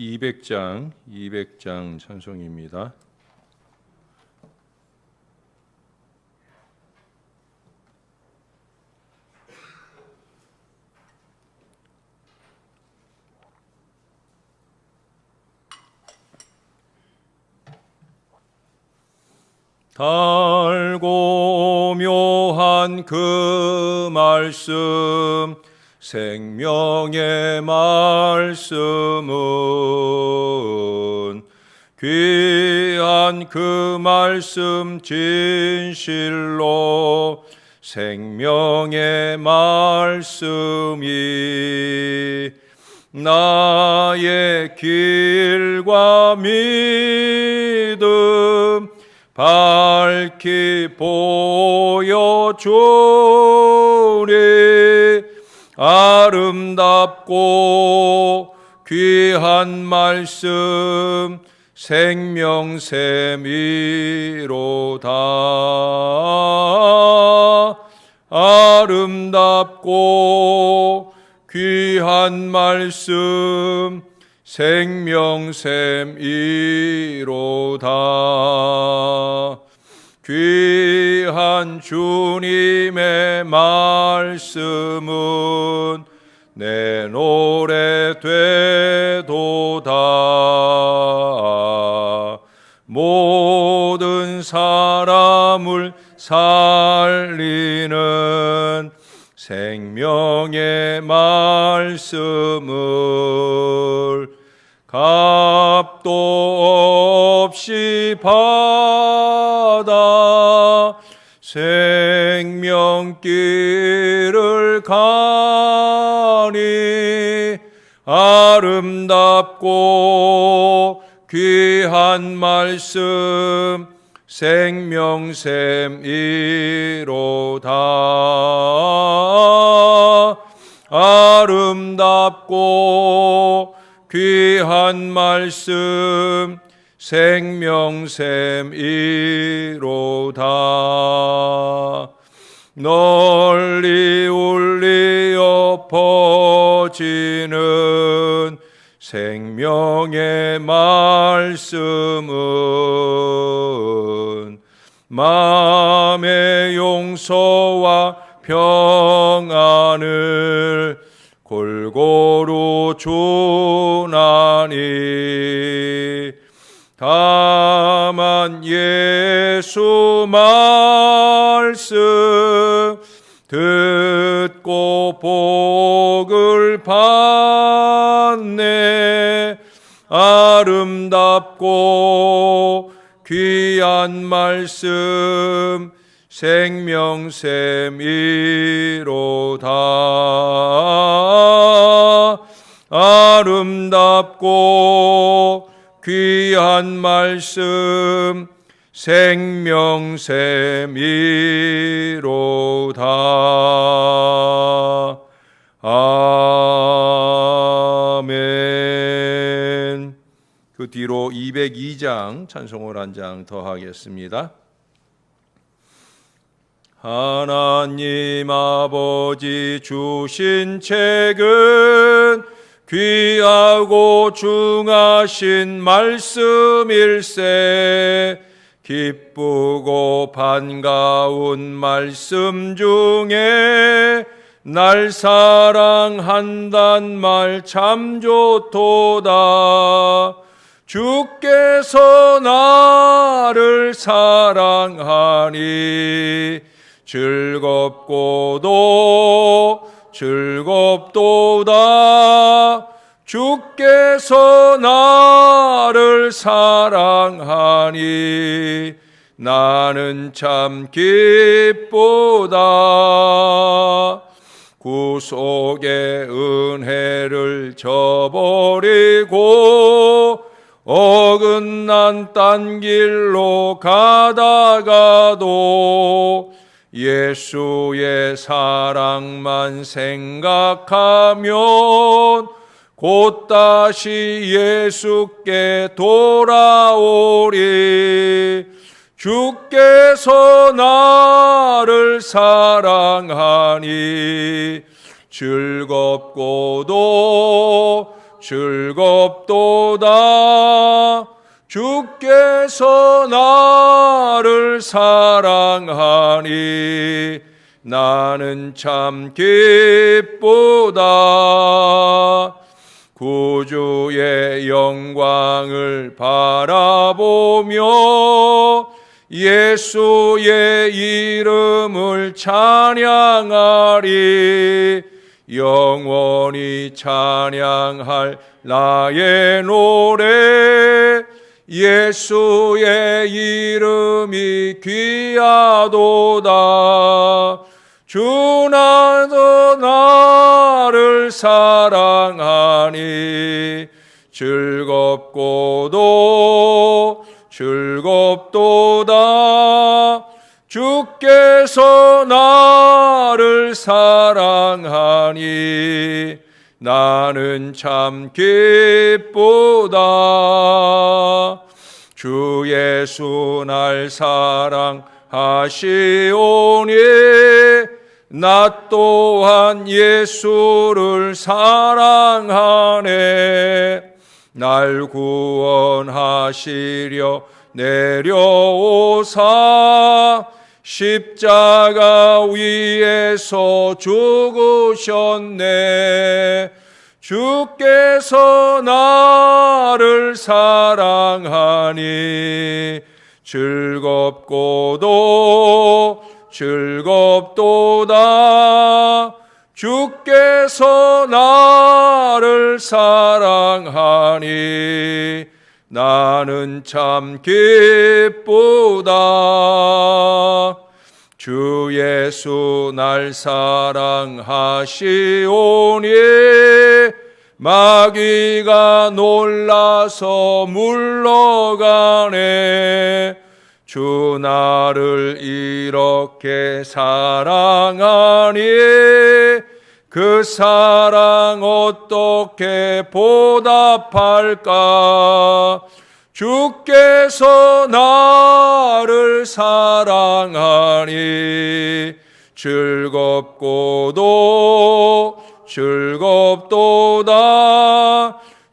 200장 찬송입니다. 달고 묘한 그 말씀, 생명의 말씀은 귀한 그 말씀 진실로 생명의 말씀이 나의 길과 믿음 밝히 보여주리. 아름답고 귀한 말씀 생명샘이로다. 아름답고 귀한 말씀 생명샘이로다. 귀한 주님의 말씀은 내 노래 되도다. 모든 사람을 살리는 생명의 말씀을 값도 없이 받아 생명길을 가니 아름답고 귀한 말씀 생명샘이로다. 아름답고 귀한 말씀 생명샘이로다. 널리 울리어 퍼지는 생명의 말씀은 마음의 용서와 평안을 골고루 주나니 다만 예수 말씀 듣고 복을 받네. 아름답고 귀한 말씀 생명샘이로다. 아름답고 귀한 말씀 생명샘이로다. 아멘. 그 뒤로 202장 찬송을 한 장 더 하겠습니다. 하나님 아버지 주신 책은 귀하고 중하신 말씀일세. 기쁘고 반가운 말씀 중에 날 사랑한단 말 참 좋도다. 주께서 나를 사랑하니 즐겁도다. 주께서 나를 사랑하니 나는 참 기쁘다. 구속의 은혜를 저버리고 어긋난 딴 길로 가다가도 예수의 사랑만 생각하면 곧 다시 예수께 돌아오리. 주께서 나를 사랑하니 즐겁고도 즐겁도다. 주께서 나를 사랑하니 나는 참 기쁘다. 구주의 영광을 바라보며 예수의 이름을 찬양하리. 영원히 찬양할 나의 노래. 예수의 이름이 귀하도다. 주나도 나를 사랑하니 즐겁도다. 주께서 나를 사랑하니 나는 참 기쁘다. 주 예수 날 사랑하시오니 나 또한 예수를 사랑하네. 날 구원하시려 내려오사 십자가 위에서 죽으셨네. 주께서 나를 사랑하니 즐겁도다. 주께서 나를 사랑하니 나는 참 기쁘다. 주 예수 날 사랑하시오니 마귀가 놀라서 물러가네. 주 나를 이렇게 사랑하니 그 사랑 어떻게 보답할까. 주께서 나를 사랑하니 즐겁도다.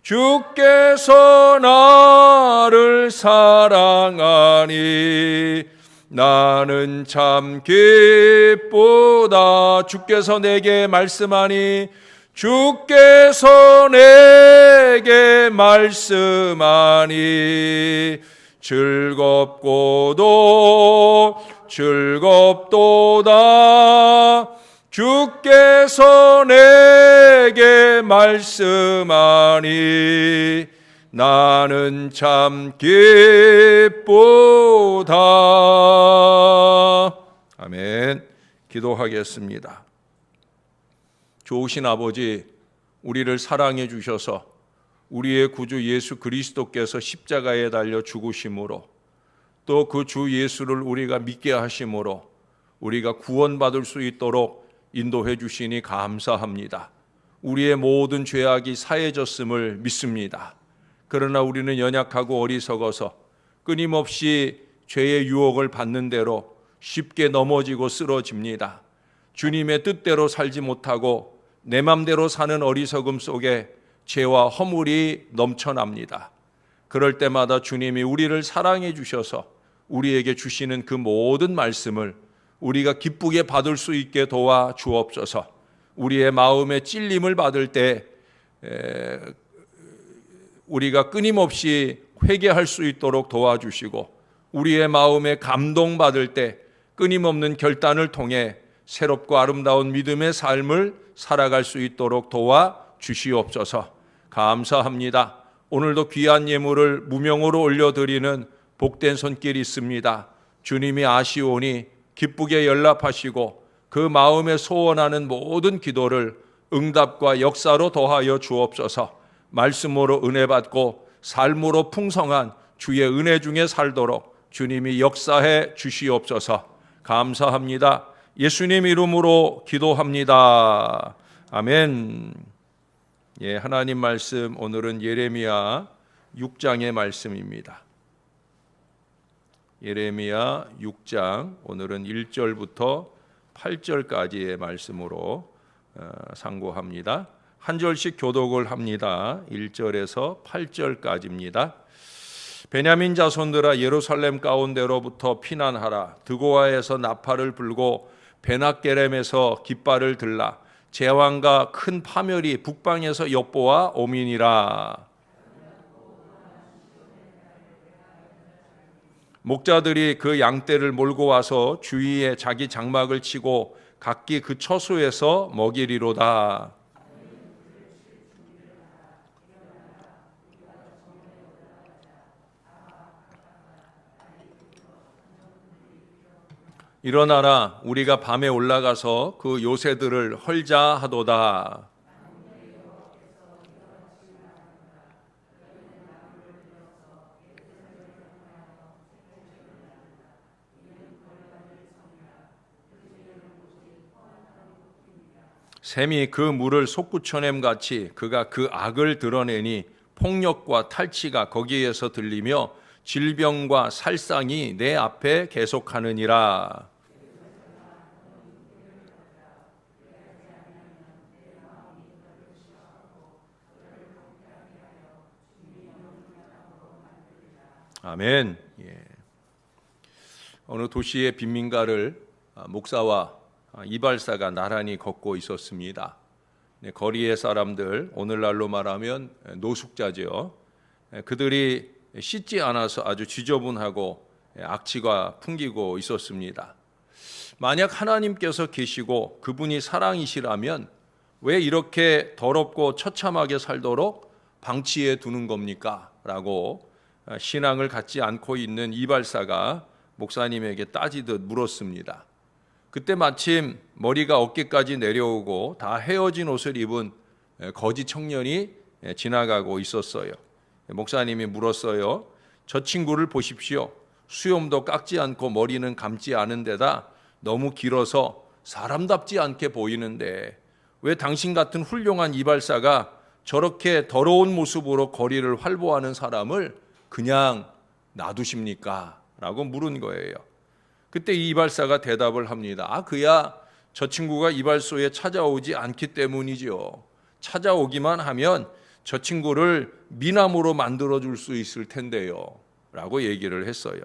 주께서 나를 사랑하니 나는 참 기쁘다. 주께서 내게 말씀하니 주께서 내게 말씀하니 즐겁도다. 주께서 내게 말씀하니 나는 참 기쁘다. 아멘. 기도하겠습니다. 좋으신 아버지, 우리를 사랑해 주셔서 우리의 구주 예수 그리스도께서 십자가에 달려 죽으심으로 또 그 주 예수를 우리가 믿게 하심으로 우리가 구원받을 수 있도록 인도해 주시니 감사합니다. 우리의 모든 죄악이 사해졌음을 믿습니다. 그러나 우리는 연약하고 어리석어서 끊임없이 죄의 유혹을 받는 대로 쉽게 넘어지고 쓰러집니다. 주님의 뜻대로 살지 못하고 내 맘대로 사는 어리석음 속에 죄와 허물이 넘쳐납니다. 그럴 때마다 주님이 우리를 사랑해 주셔서 우리에게 주시는 그 모든 말씀을 우리가 기쁘게 받을 수 있게 도와 주옵소서. 우리의 마음에 찔림을 받을 때 우리가 끊임없이 회개할 수 있도록 도와주시고 우리의 마음에 감동받을 때 끊임없는 결단을 통해 새롭고 아름다운 믿음의 삶을 살아갈 수 있도록 도와주시옵소서. 감사합니다. 오늘도 귀한 예물을 무명으로 올려드리는 복된 손길이 있습니다. 주님이 아시오니 기쁘게 연락하시고 그 마음에 소원하는 모든 기도를 응답과 역사로 더하여 주옵소서. 말씀으로 은혜 받고 삶으로 풍성한 주의 은혜 중에 살도록 주님이 역사해 주시옵소서. 감사합니다. 예수님 이름으로 기도합니다. 아멘. 하나님 말씀 오늘은 예레미야 6장의 말씀입니다. 예레미야 6장 오늘은 1절부터 8절까지의 말씀으로 상고합니다. 한 절씩 교독을 합니다. 1절에서 8절까지입니다. 베냐민 자손들아 예루살렘 가운데로부터 피난하라. 드고아에서 나팔을 불고 베낫게렘에서 깃발을 들라. 제왕과 큰 파멸이 북방에서 엿보아 오미니라. 목자들이 그 양떼를 몰고 와서 주위에 자기 장막을 치고 각기 그 처소에서 먹이리로다. 일어나라, 우리가 밤에 올라가서 그 요새들을 헐자 하도다. 샘이 그 물을 솟구쳐냄 같이 그가 그 악을 드러내니 폭력과 탈취가 거기에서 들리며 질병과 살상이 내 앞에 계속하느니라. 아멘. 예. 어느 도시의 빈민가를 목사와 이발사가 나란히 걷고 있었습니다. 거리의 사람들, 오늘날로 말하면 노숙자죠. 그들이 씻지 않아서 아주 지저분하고 악취가 풍기고 있었습니다. 만약 하나님께서 계시고 그분이 사랑이시라면 왜 이렇게 더럽고 처참하게 살도록 방치해 두는 겁니까? 라고 신앙을 갖지 않고 있는 이발사가 목사님에게 따지듯 물었습니다. 그때 마침 머리가 어깨까지 내려오고 다 헤어진 옷을 입은 거지 청년이 지나가고 있었어요. 목사님이 물었어요. 저 친구를 보십시오. 수염도 깎지 않고 머리는 감지 않은 데다 너무 길어서 사람답지 않게 보이는데 왜 당신 같은 훌륭한 이발사가 저렇게 더러운 모습으로 거리를 활보하는 사람을 그냥 놔두십니까? 라고 물은 거예요. 그때 이 이발사가 대답을 합니다. 그야 저 친구가 이발소에 찾아오지 않기 때문이죠. 찾아오기만 하면 저 친구를 미남으로 만들어줄 수 있을 텐데요. 라고 얘기를 했어요.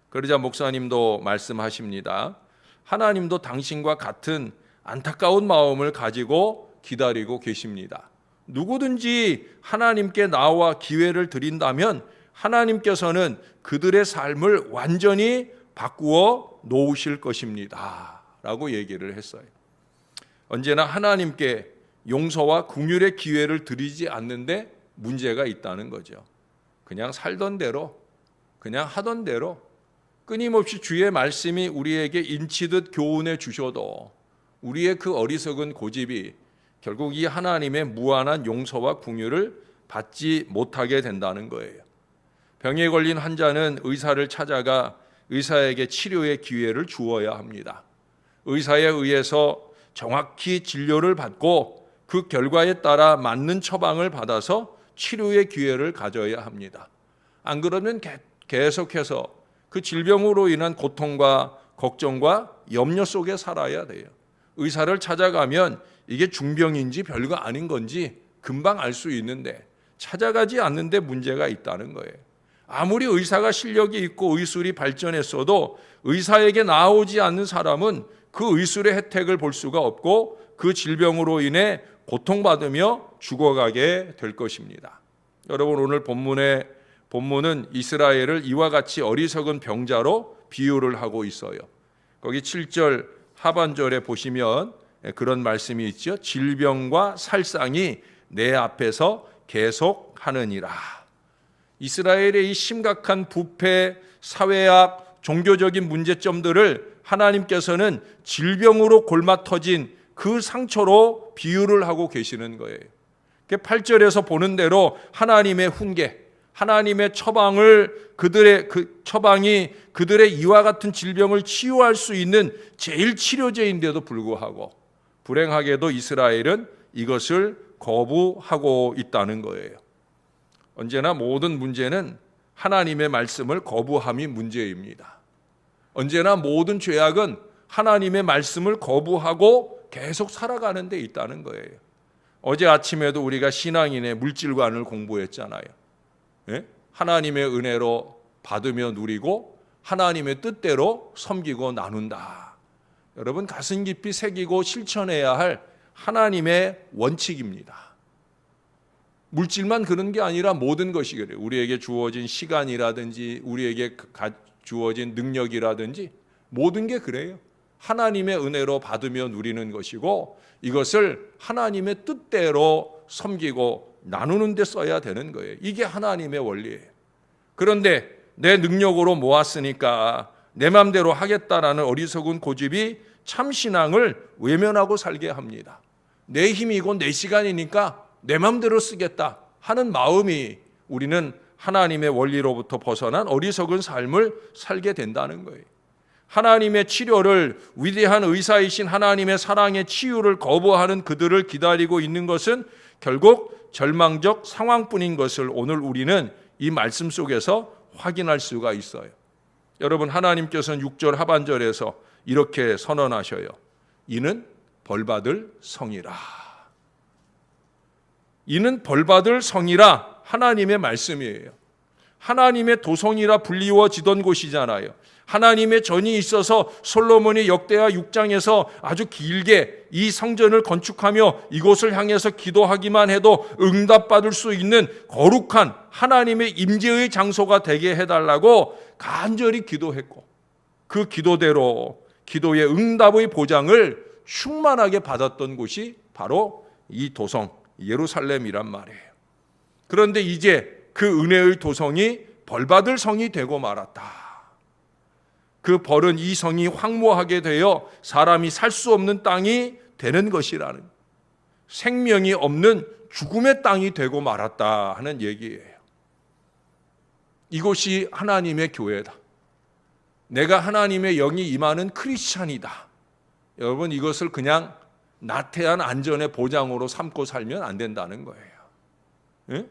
그러자 목사님도 말씀하십니다. 하나님도 당신과 같은 안타까운 마음을 가지고 기다리고 계십니다. 누구든지 하나님께 나와 기회를 드린다면 하나님께서는 그들의 삶을 완전히 바꾸어 놓으실 것입니다. 라고 얘기를 했어요. 언제나 하나님께 용서와 긍휼의 기회를 드리지 않는데 문제가 있다는 거죠. 그냥 살던 대로, 그냥 하던 대로 끊임없이 주의 말씀이 우리에게 인치듯 교훈해 주셔도 우리의 그 어리석은 고집이 결국 이 하나님의 무한한 용서와 긍휼을 받지 못하게 된다는 거예요. 병에 걸린 환자는 의사를 찾아가 의사에게 치료의 기회를 주어야 합니다. 의사에 의해서 정확히 진료를 받고 그 결과에 따라 맞는 처방을 받아서 치료의 기회를 가져야 합니다. 안 그러면 계속해서 그 질병으로 인한 고통과 걱정과 염려 속에 살아야 돼요. 의사를 찾아가면 이게 중병인지 별거 아닌 건지 금방 알 수 있는데 찾아가지 않는데 문제가 있다는 거예요. 아무리 의사가 실력이 있고 의술이 발전했어도 의사에게 나오지 않는 사람은 그 의술의 혜택을 볼 수가 없고 그 질병으로 인해 고통받으며 죽어가게 될 것입니다. 여러분, 오늘 본문은 이스라엘을 이와 같이 어리석은 병자로 비유를 하고 있어요. 거기 7절 하반절에 보시면 그런 말씀이 있죠. 질병과 살상이 내 앞에서 계속하느니라. 이스라엘의 이 심각한 부패, 사회학, 종교적인 문제점들을 하나님께서는 질병으로 골마 터진 그 상처로 비유를 하고 계시는 거예요. 8절에서 보는 대로 하나님의 훈계, 하나님의 처방이 그들의 이와 같은 질병을 치유할 수 있는 제일 치료제인데도 불구하고 불행하게도 이스라엘은 이것을 거부하고 있다는 거예요. 언제나 모든 문제는 하나님의 말씀을 거부함이 문제입니다. 언제나 모든 죄악은 하나님의 말씀을 거부하고 계속 살아가는 데 있다는 거예요. 어제 아침에도 우리가 신앙인의 물질관을 공부했잖아요. 예? 하나님의 은혜로 받으며 누리고 하나님의 뜻대로 섬기고 나눈다. 여러분 가슴 깊이 새기고 실천해야 할 하나님의 원칙입니다. 물질만 그런 게 아니라 모든 것이 그래요. 우리에게 주어진 시간이라든지 우리에게 주어진 능력이라든지 모든 게 그래요. 하나님의 은혜로 받으며 누리는 것이고 이것을 하나님의 뜻대로 섬기고 나누는 데 써야 되는 거예요. 이게 하나님의 원리예요. 그런데 내 능력으로 모았으니까 내 마음대로 하겠다라는 어리석은 고집이 참신앙을 외면하고 살게 합니다. 내 힘이고 내 시간이니까 내 마음대로 쓰겠다 하는 마음이 우리는 하나님의 원리로부터 벗어난 어리석은 삶을 살게 된다는 거예요. 하나님의 치료를 위대한 의사이신 하나님의 사랑의 치유를 거부하는 그들을 기다리고 있는 것은 결국 절망적 상황뿐인 것을 오늘 우리는 이 말씀 속에서 확인할 수가 있어요. 여러분 하나님께서는 6절 하반절에서 이렇게 선언하셔요. 이는 벌받을 성이라. 이는 벌받을 성이라 하나님의 말씀이에요. 하나님의 도성이라 불리워지던 곳이잖아요. 하나님의 전이 있어서 솔로몬이 역대하 6장에서 아주 길게 이 성전을 건축하며 이곳을 향해서 기도하기만 해도 응답받을 수 있는 거룩한 하나님의 임재의 장소가 되게 해달라고 간절히 기도했고 그 기도대로 기도의 응답의 보장을 충만하게 받았던 곳이 바로 이 도성 예루살렘이란 말이에요. 그런데 이제 그 은혜의 도성이 벌받을 성이 되고 말았다. 그 벌은 이 성이 황무하게 되어 사람이 살 수 없는 땅이 되는 것이라는, 생명이 없는 죽음의 땅이 되고 말았다 하는 얘기예요. 이곳이 하나님의 교회다. 내가 하나님의 영이 임하는 크리스찬이다. 여러분 이것을 그냥 나태한 안전의 보장으로 삼고 살면 안 된다는 거예요. 응?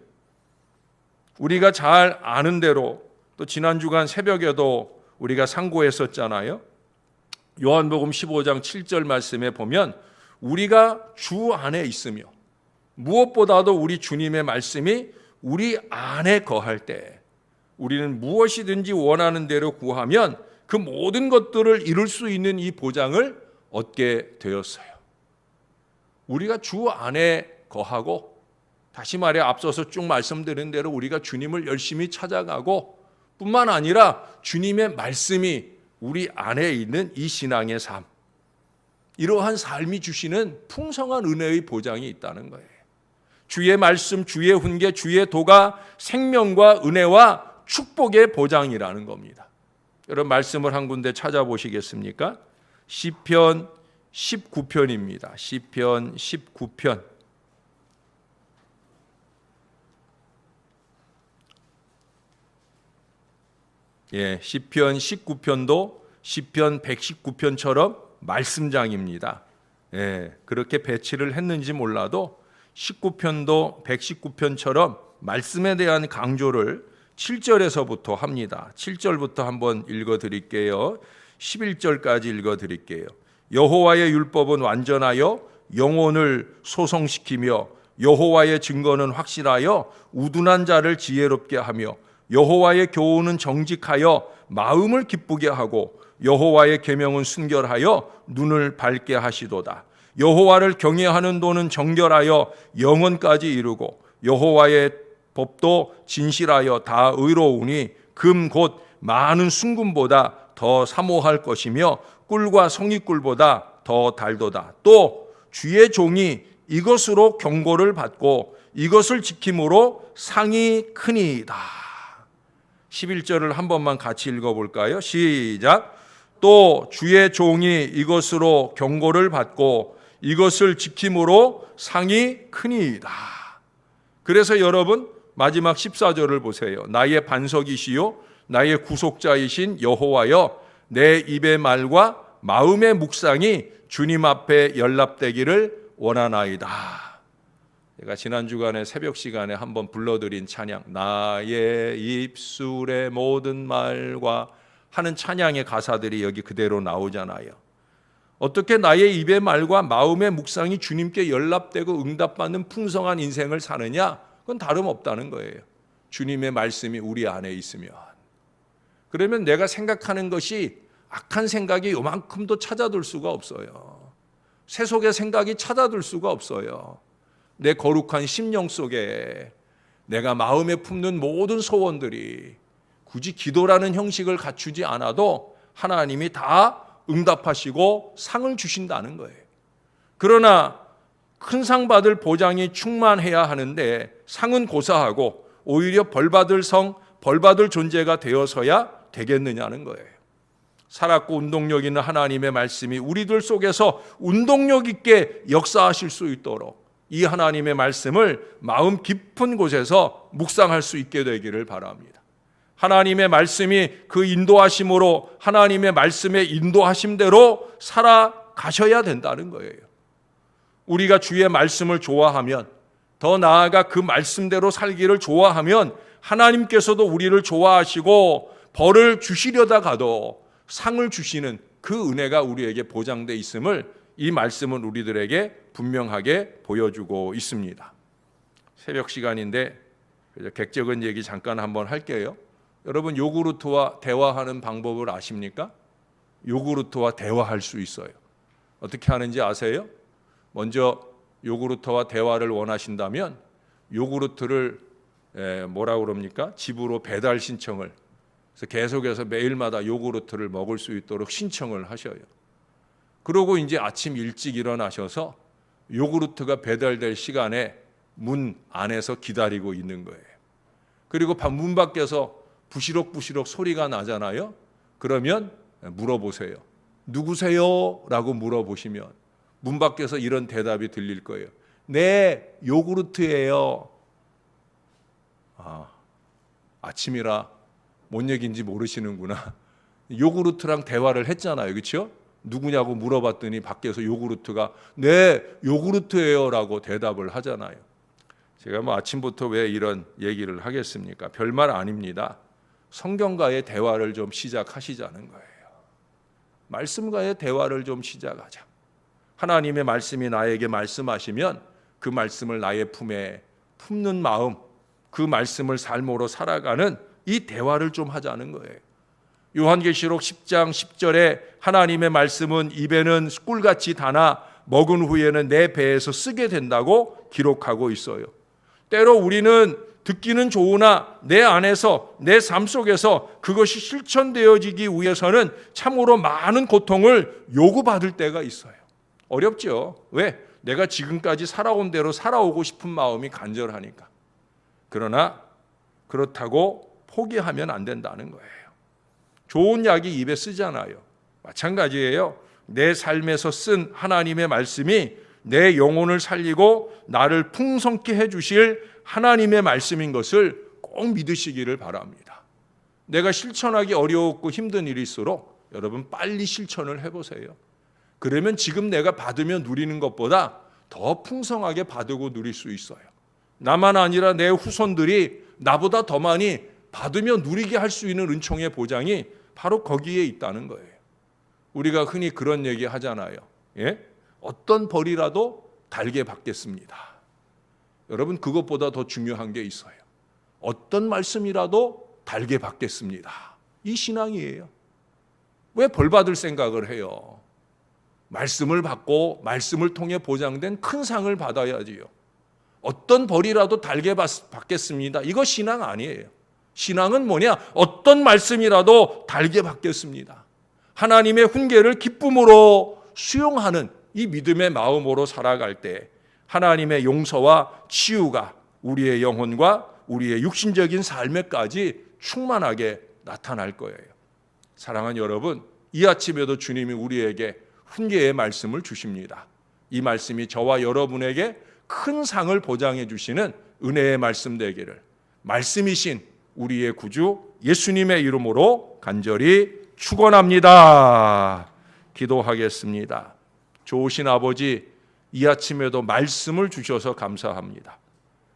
우리가 잘 아는 대로 또 지난 주간 새벽에도 우리가 상고했었잖아요. 요한복음 15장 7절 말씀에 보면 우리가 주 안에 있으며 무엇보다도 우리 주님의 말씀이 우리 안에 거할 때 우리는 무엇이든지 원하는 대로 구하면 그 모든 것들을 이룰 수 있는 이 보장을 얻게 되었어요. 우리가 주 안에 거하고, 다시 말해 앞서서 쭉 말씀드린 대로 우리가 주님을 열심히 찾아가고 뿐만 아니라 주님의 말씀이 우리 안에 있는 이 신앙의 삶, 이러한 삶이 주시는 풍성한 은혜의 보장이 있다는 거예요. 주의 말씀, 주의 훈계, 주의 도가 생명과 은혜와 축복의 보장이라는 겁니다. 여러분 말씀을 한 군데 찾아보시겠습니까? 시편 19편입니다. 시편 19편. 시편 19편도 시편 119편처럼 말씀장입니다. 그렇게 배치를 했는지 몰라도 19편도 119편처럼 말씀에 대한 강조를 7절에서부터 합니다. 7절부터 한번 읽어드릴게요. 11절까지 읽어드릴게요. 여호와의 율법은 완전하여 영혼을 소성시키며 여호와의 증거는 확실하여 우둔한 자를 지혜롭게 하며 여호와의 교훈은 정직하여 마음을 기쁘게 하고 여호와의 계명은 순결하여 눈을 밝게 하시도다. 여호와를 경외하는 도는 정결하여 영원까지 이루고 여호와의 법도 진실하여 다 의로우니 금 곧 많은 순금보다 더 사모할 것이며 꿀과 성이꿀보다 더 달도다. 또 주의 종이 이것으로 경고를 받고 이것을 지킴으로 상이 크니이다. 11절을 한 번만 같이 읽어볼까요? 시작. 또 주의 종이 이것으로 경고를 받고 이것을 지킴으로 상이 크니이다. 그래서 여러분 마지막 14절을 보세요. 나의 반석이시요 나의 구속자이신 여호와여, 내 입의 말과 마음의 묵상이 주님 앞에 연락되기를 원하나이다. 제가 지난 주간에 새벽 시간에 한번 불러드린 찬양, 나의 입술의 모든 말과 하는 찬양의 가사들이 여기 그대로 나오잖아요. 어떻게 나의 입의 말과 마음의 묵상이 주님께 연락되고 응답받는 풍성한 인생을 사느냐? 그건 다름없다는 거예요. 주님의 말씀이 우리 안에 있으면. 그러면 내가 생각하는 것이 악한 생각이 요만큼도 찾아들 수가 없어요. 세속의 생각이 찾아들 수가 없어요. 내 거룩한 심령 속에 내가 마음에 품는 모든 소원들이 굳이 기도라는 형식을 갖추지 않아도 하나님이 다 응답하시고 상을 주신다는 거예요. 그러나 큰 상 받을 보장이 충만해야 하는데 상은 고사하고 오히려 벌받을 존재가 되어서야 되겠느냐는 거예요. 살았고 운동력 있는 하나님의 말씀이 우리들 속에서 운동력 있게 역사하실 수 있도록 이 하나님의 말씀을 마음 깊은 곳에서 묵상할 수 있게 되기를 바랍니다. 하나님의 말씀이 그 인도하심으로 하나님의 말씀의 인도하심대로 살아가셔야 된다는 거예요. 우리가 주의 말씀을 좋아하면, 더 나아가 그 말씀대로 살기를 좋아하면 하나님께서도 우리를 좋아하시고 벌을 주시려다가도 상을 주시는 그 은혜가 우리에게 보장되어 있음을 이 말씀은 우리들에게 분명하게 보여주고 있습니다. 새벽 시간인데 객적인 얘기 잠깐 한번 할게요. 여러분, 요구르트와 대화하는 방법을 아십니까? 요구르트와 대화할 수 있어요. 어떻게 하는지 아세요? 먼저 요구르트와 대화를 원하신다면 요구르트를 뭐라고 그럽니까? 집으로 배달 신청을, 그래서 계속해서 매일마다 요구르트를 먹을 수 있도록 신청을 하셔요. 그러고 이제 아침 일찍 일어나셔서 요구르트가 배달될 시간에 문 안에서 기다리고 있는 거예요. 그리고 문 밖에서 부시럭부시럭 소리가 나잖아요. 그러면 물어보세요. 누구세요? 라고 물어보시면 문 밖에서 이런 대답이 들릴 거예요. 네, 요구르트예요. 아침이라 뭔 얘기인지 모르시는구나. 요구르트랑 대화를 했잖아요. 그렇죠? 누구냐고 물어봤더니 밖에서 요구르트가 네, 요구르트예요 라고 대답을 하잖아요. 제가 아침부터 왜 이런 얘기를 하겠습니까? 별말 아닙니다. 성경과의 대화를 좀 시작하시자는 거예요. 말씀과의 대화를 좀 시작하자. 하나님의 말씀이 나에게 말씀하시면 그 말씀을 나의 품에 품는 마음, 그 말씀을 삶으로 살아가는 이 대화를 좀 하자는 거예요. 요한계시록 10장 10절에 하나님의 말씀은 입에는 꿀같이 달아 먹은 후에는 내 배에서 쓰게 된다고 기록하고 있어요. 때로 우리는 듣기는 좋으나 내 안에서, 내 삶 속에서 그것이 실천되어지기 위해서는 참으로 많은 고통을 요구받을 때가 있어요. 어렵죠. 왜? 내가 지금까지 살아온 대로 살아오고 싶은 마음이 간절하니까. 그러나 그렇다고 포기하면 안 된다는 거예요. 좋은 약이 입에 쓰잖아요. 마찬가지예요. 내 삶에서 쓴 하나님의 말씀이 내 영혼을 살리고 나를 풍성케 해주실 하나님의 말씀인 것을 꼭 믿으시기를 바랍니다. 내가 실천하기 어렵고 힘든 일일수록 여러분 빨리 실천을 해보세요. 그러면 지금 내가 받으며 누리는 것보다 더 풍성하게 받고 누릴 수 있어요. 나만 아니라 내 후손들이 나보다 더 많이 받으며 누리게 할 수 있는 은총의 보장이 바로 거기에 있다는 거예요. 우리가 흔히 그런 얘기 하잖아요. 예? 어떤 벌이라도 달게 받겠습니다. 여러분, 그것보다 더 중요한 게 있어요. 어떤 말씀이라도 달게 받겠습니다. 이 신앙이에요. 왜 벌 받을 생각을 해요? 말씀을 받고 말씀을 통해 보장된 큰 상을 받아야지요. 어떤 벌이라도 달게 받겠습니다. 이거 신앙 아니에요. 신앙은 뭐냐? 어떤 말씀이라도 달게 받겠습니다. 하나님의 훈계를 기쁨으로 수용하는 이 믿음의 마음으로 살아갈 때 하나님의 용서와 치유가 우리의 영혼과 우리의 육신적인 삶에까지 충만하게 나타날 거예요. 사랑하는 여러분, 이 아침에도 주님이 우리에게 훈계의 말씀을 주십니다. 이 말씀이 저와 여러분에게 큰 상을 보장해 주시는 은혜의 말씀 되기를 말씀이신 우리의 구주 예수님의 이름으로 간절히 축원합니다. 기도하겠습니다. 좋으신 아버지, 이 아침에도 말씀을 주셔서 감사합니다.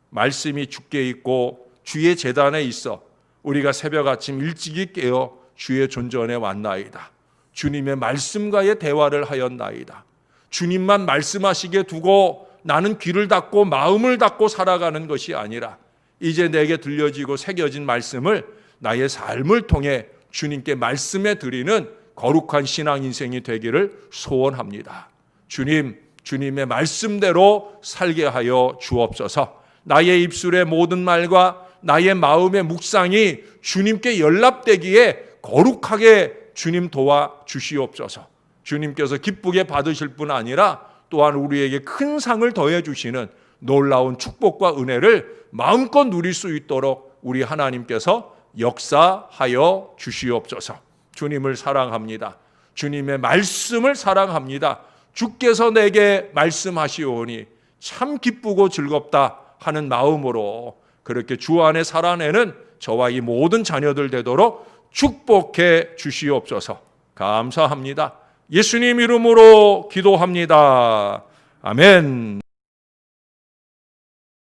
말씀이 주께 있고 주의 제단에 있어 우리가 새벽 아침 일찍이 깨어 주의 존전에 왔나이다. 주님의 말씀과의 대화를 하였나이다. 주님만 말씀하시게 두고 나는 귀를 닫고 마음을 닫고 살아가는 것이 아니라 이제 내게 들려지고 새겨진 말씀을 나의 삶을 통해 주님께 말씀해 드리는 거룩한 신앙 인생이 되기를 소원합니다. 주님, 주님의 말씀대로 살게 하여 주옵소서. 나의 입술의 모든 말과 나의 마음의 묵상이 주님께 연락되기에 거룩하게 주님 도와 주시옵소서. 주님께서 기쁘게 받으실 뿐 아니라 또한 우리에게 큰 상을 더해 주시는 놀라운 축복과 은혜를 마음껏 누릴 수 있도록 우리 하나님께서 역사하여 주시옵소서. 주님을 사랑합니다. 주님의 말씀을 사랑합니다. 주께서 내게 말씀하시오니 참 기쁘고 즐겁다 하는 마음으로 그렇게 주 안에 살아내는 저와 이 모든 자녀들 되도록 축복해 주시옵소서. 감사합니다. 예수님 이름으로 기도합니다. 아멘.